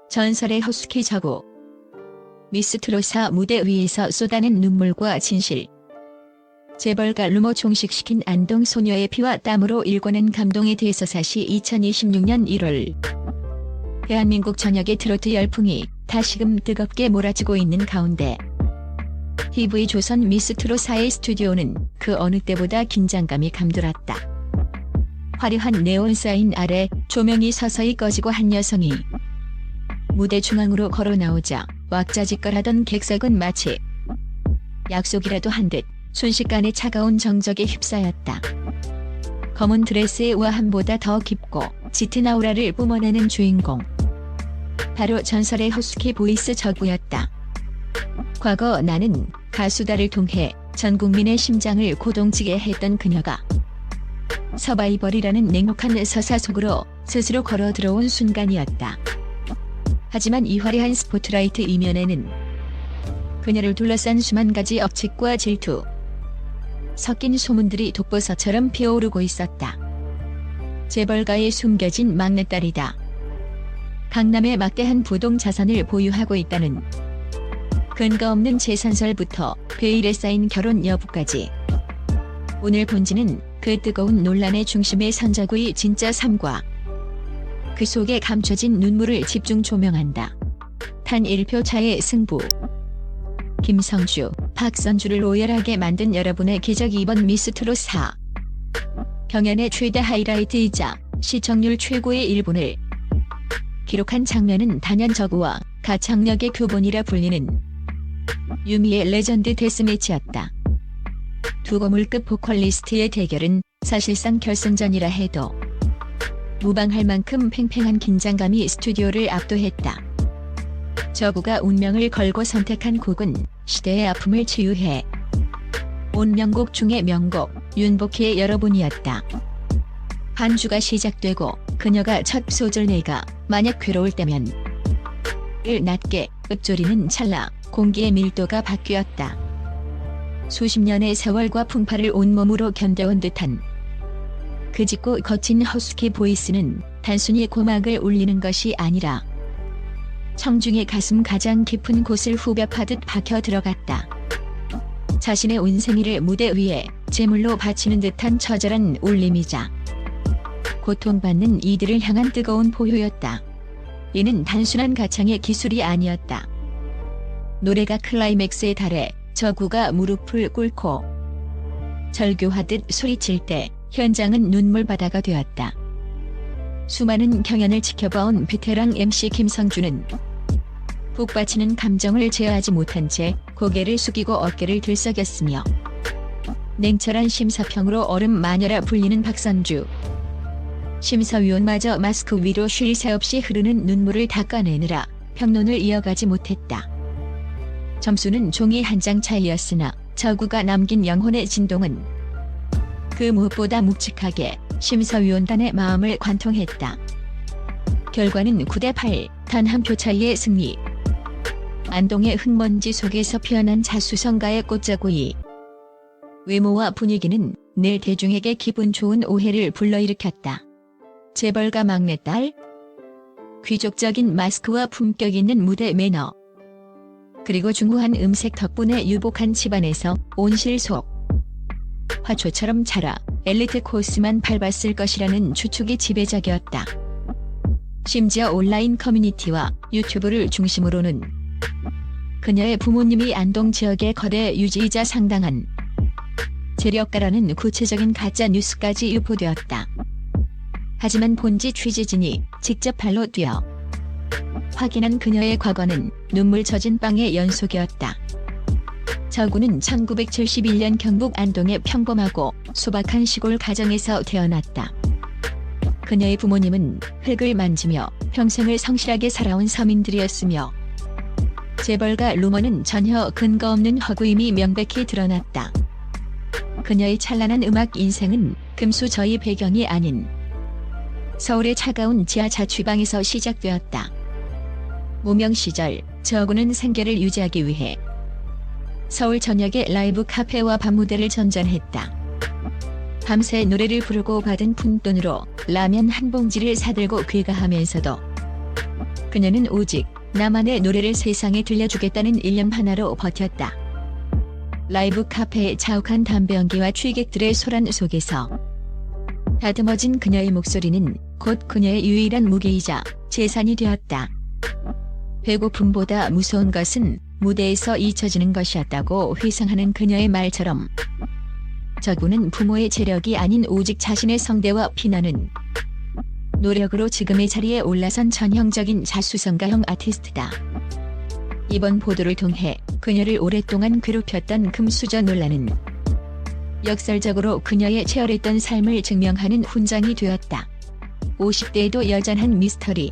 전설의 허스키 저구. 미스트롯사 무대 위에서 쏟아낸 눈물과 진실. 재벌가 루머 종식시킨 안동 소녀의 피와 땀으로 일궈낸 감동의 대서사시. 2026년 1월 대한민국 전역의 트로트 열풍이 다시금 뜨겁게 몰아치고 있는 가운데 TV조선 미스트롯사의 스튜디오는 그 어느 때보다 긴장감이 감돌았다. 화려한 네온사인 아래 조명이 서서히 꺼지고 한 여성이 무대 중앙으로 걸어 나오자 왁자지껄하던 객석은 마치 약속이라도 한 듯 순식간에 차가운 정적에 휩싸였다. 검은 드레스의 우아함보다 더 깊고 짙은 아우라를 뿜어내는 주인공. 바로 전설의 허스키 보이스 저구였다. 과거 나는 가수다를 통해 전 국민의 심장을 고동치게 했던 그녀가 서바이벌이라는 냉혹한 서사 속으로 스스로 걸어 들어온 순간이었다. 하지만 이 화려한 스포트라이트 이면에는 그녀를 둘러싼 수만 가지 억측과 질투, 섞인 소문들이 독버섯처럼 피어오르고 있었다. 재벌가의 숨겨진 막내딸이다. 강남의 막대한 부동자산을 보유하고 있다는 근거 없는 재산설부터 베일에 쌓인 결혼 여부까지. 오늘 본지는 그 뜨거운 논란의 중심에 선 저구의 진짜 삶과 그 속에 감춰진 눈물을 집중 조명한다. 단 1표 차의 승부. 김성주, 박선주를 오열하게 만든 여러분의 기적. 이번 미스트롯 4 경연의 최대 하이라이트이자 시청률 최고의 1분을 기록한 장면은 단연 저구와 가창력의 교본이라 불리는 유미의 레전드 데스매치였다. 두 거물급 보컬리스트의 대결은 사실상 결승전이라 해도 무방할 만큼 팽팽한 긴장감이 스튜디오를 압도했다. 저구가 운명을 걸고 선택한 곡은 시대의 아픔을 치유해 온 명곡 중의 명곡 윤복희의 여러분이었다. 반주가 시작되고 그녀가 첫 소절 내가 만약 괴로울 때면 을 낮게 읊조리는 찰나 공기의 밀도가 바뀌었다. 수십 년의 세월과 풍파를 온몸으로 견뎌온 듯한 그 짙고 거친 허스키 보이스는 단순히 고막을 울리는 것이 아니라 청중의 가슴 가장 깊은 곳을 후벼파듯 박혀 들어갔다. 자신의 온 생일을 무대 위에 제물로 바치는 듯한 처절한 울림이자 고통받는 이들을 향한 뜨거운 포효였다. 이는 단순한 가창의 기술이 아니었다. 노래가 클라이맥스에 달해 저구가 무릎을 꿇고 절규하듯 소리칠 때 현장은 눈물바다가 되었다. 수많은 경연을 지켜봐온 베테랑 MC 김성주는 북받치는 감정을 제어하지 못한 채 고개를 숙이고 어깨를 들썩였으며 냉철한 심사평으로 얼음 마녀라 불리는 박선주 심사위원마저 마스크 위로 쉴 새 없이 흐르는 눈물을 닦아내느라 평론을 이어가지 못했다. 점수는 종이 한 장 차이였으나 저구가 남긴 영혼의 진동은 그 무엇보다 묵직하게 심사위원단의 마음을 관통했다. 결과는 9대8, 단 한 표 차이의 승리. 안동의 흙먼지 속에서 피어난 자수성가의 꽃자구이. 외모와 분위기는 늘 대중에게 기분 좋은 오해를 불러일으켰다. 재벌가 막내딸? 귀족적인 마스크와 품격 있는 무대 매너. 그리고 중후한 음색 덕분에 유복한 집안에서 온실속 화초처럼 자라 엘리트 코스만 밟았을 것이라는 추측이 지배적이었다. 심지어 온라인 커뮤니티와 유튜브를 중심으로는 그녀의 부모님이 안동 지역의 거대 유지이자 상당한 재력가라는 구체적인 가짜 뉴스까지 유포되었다. 하지만 본지 취재진이 직접 발로 뛰어 확인한 그녀의 과거는 눈물 젖은 빵의 연속이었다. 저구는 1971년 경북 안동의 평범하고 소박한 시골 가정에서 태어났다. 그녀의 부모님은 흙을 만지며 평생을 성실하게 살아온 서민들이었으며 재벌가 루머는 전혀 근거 없는 허구임이 명백히 드러났다. 그녀의 찬란한 음악 인생은 금수저의 배경이 아닌 서울의 차가운 지하 자취방에서 시작되었다. 무명 시절 저구는 생계를 유지하기 위해 서울 전역의 라이브 카페와 밤무대를 전전했다. 밤새 노래를 부르고 받은 푼돈으로 라면 한 봉지를 사들고 귀가하면서도 그녀는 오직 나만의 노래를 세상에 들려주겠다는 일념 하나로 버텼다. 라이브 카페의 자욱한 담배 연기와 취객들의 소란 속에서 다듬어진 그녀의 목소리는 곧 그녀의 유일한 무기이자 재산이 되었다. 배고픔보다 무서운 것은 무대에서 잊혀지는 것이었다고 회상하는 그녀의 말처럼 저분은 부모의 재력이 아닌 오직 자신의 성대와 피나는 노력으로 지금의 자리에 올라선 전형적인 자수성가형 아티스트다. 이번 보도를 통해 그녀를 오랫동안 괴롭혔던 금수저 논란은 역설적으로 그녀의 치열했던 삶을 증명하는 훈장이 되었다. 50대에도 여전한 미스터리.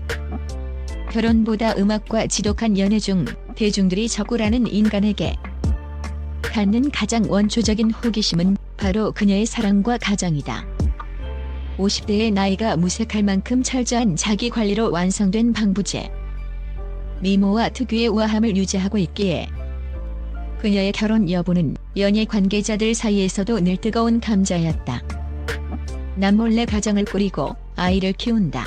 결혼보다 음악과 지독한 연애 중 대중들이 적으라는 인간에게 갖는 가장 원초적인 호기심은 바로 그녀의 사랑과 가정이다. 50대의 나이가 무색할 만큼 철저한 자기관리로 완성된 방부제. 미모와 특유의 우아함을 유지하고 있기에 그녀의 결혼 여부는 연예 관계자들 사이에서도 늘 뜨거운 감자였다. 남몰래 가정을 꾸리고 아이를 키운다.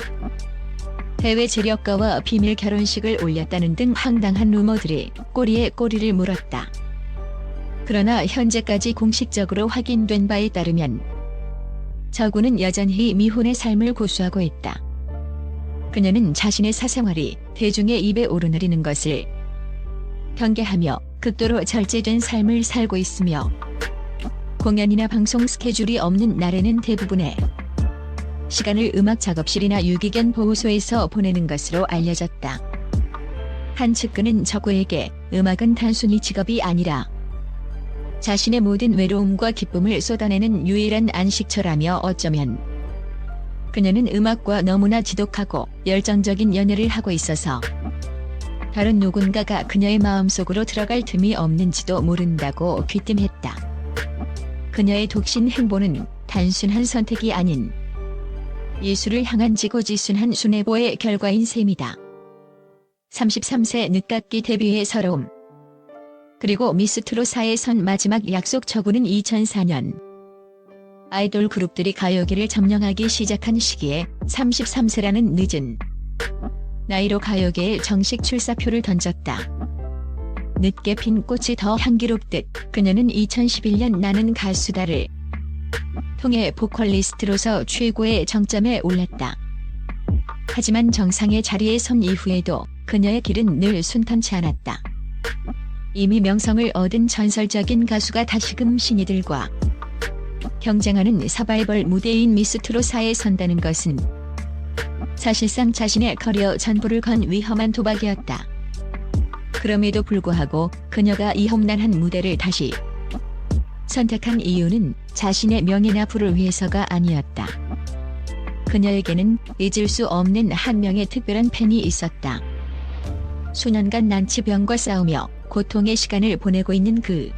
해외 재력가와 비밀 결혼식을 올렸다는 등 황당한 루머들이 꼬리에 꼬리를 물었다. 그러나 현재까지 공식적으로 확인된 바에 따르면 저구는 여전히 미혼의 삶을 고수하고 있다. 그녀는 자신의 사생활이 대중의 입에 오르내리는 것을 경계하며 극도로 절제된 삶을 살고 있으며 공연이나 방송 스케줄이 없는 날에는 대부분의 시간을 음악 작업실이나 유기견 보호소에서 보내는 것으로 알려졌다. 한 측근은 저구에게 음악은 단순히 직업이 아니라 자신의 모든 외로움과 기쁨을 쏟아내는 유일한 안식처라며 어쩌면 그녀는 음악과 너무나 지독하고 열정적인 연애를 하고 있어서 다른 누군가가 그녀의 마음속으로 들어갈 틈이 없는지도 모른다고 귀띔했다. 그녀의 독신 행보는 단순한 선택이 아닌 예술을 향한 지고지순한 순애보의 결과인 셈이다. 33세 늦깎이 데뷔의 서러움. 그리고 미스트롯4의 선 마지막 약속. 저구는 2004년 아이돌 그룹들이 가요계를 점령하기 시작한 시기에 33세라는 늦은 나이로 가요계에 정식 출사표를 던졌다. 늦게 핀 꽃이 더 향기롭듯 그녀는 2011년 나는 가수다를 통해 보컬리스트로서 최고의 정점에 올랐다. 하지만 정상의 자리에 선 이후에도 그녀의 길은 늘 순탄치 않았다. 이미 명성을 얻은 전설적인 가수가 다시금 신이들과 경쟁하는 서바이벌 무대인 미스트롯4에 선다는 것은 사실상 자신의 커리어 전부를 건 위험한 도박이었다. 그럼에도 불구하고 그녀가 이 험난한 무대를 다시 선택한 이유는 자신의 명예나 부를 위해서가 아니었다. 그녀에게는 잊을 수 없는 한 명의 특별한 팬이 있었다. 수년간 난치병과 싸우며 고통의 시간을 보내고 있는 그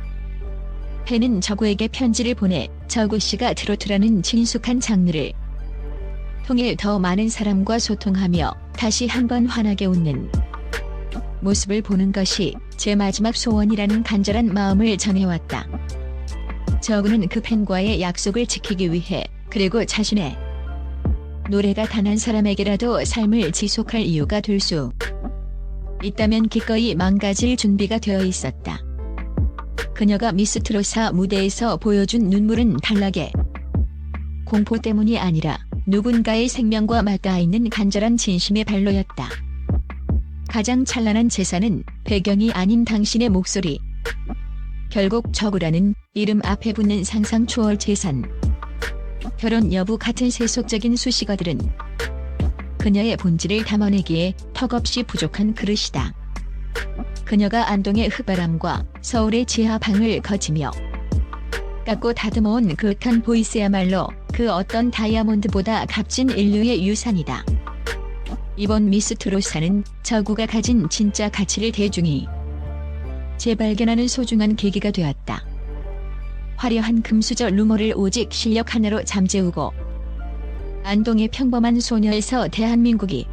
팬은 저구에게 편지를 보내 저구씨가 트로트라는 친숙한 장르를 통해 더 많은 사람과 소통하며 다시 한번 환하게 웃는 모습을 보는 것이 제 마지막 소원이라는 간절한 마음을 전해왔다. 저구는 그 팬과의 약속을 지키기 위해 그리고 자신의 노래가 단 한 사람에게라도 삶을 지속할 이유가 될 수 있다면 기꺼이 망가질 준비가 되어 있었다. 그녀가 미스트롯4 무대에서 보여준 눈물은 단락의 공포 때문이 아니라 누군가의 생명과 맞닿아 있는 간절한 진심의 발로였다. 가장 찬란한 재산은 배경이 아닌 당신의 목소리. 결국 저구라는 이름 앞에 붙는 상상 초월 재산. 결혼 여부 같은 세속적인 수식어들은 그녀의 본질을 담아내기에 턱없이 부족한 그릇이다. 그녀가 안동의 흙바람과 서울의 지하방을 거치며 깎고 다듬어온 그윽한 보이스야말로 그 어떤 다이아몬드보다 값진 인류의 유산이다. 이번 미스트롯4는 저구가 가진 진짜 가치를 대중이 재발견하는 소중한 계기가 되었다. 화려한 금수저 루머를 오직 실력 하나로 잠재우고 안동의 평범한 소녀에서 대한민국이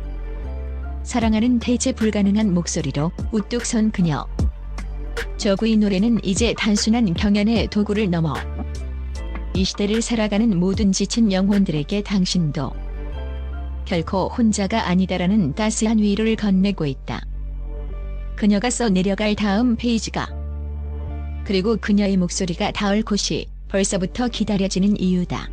사랑하는 대체 불가능한 목소리로 우뚝 선 그녀. 저구의 노래는 이제 단순한 경연의 도구를 넘어 이 시대를 살아가는 모든 지친 영혼들에게 당신도 결코 혼자가 아니다라는 따스한 위로를 건네고 있다. 그녀가 써 내려갈 다음 페이지가, 그리고 그녀의 목소리가 닿을 곳이 벌써부터 기다려지는 이유다.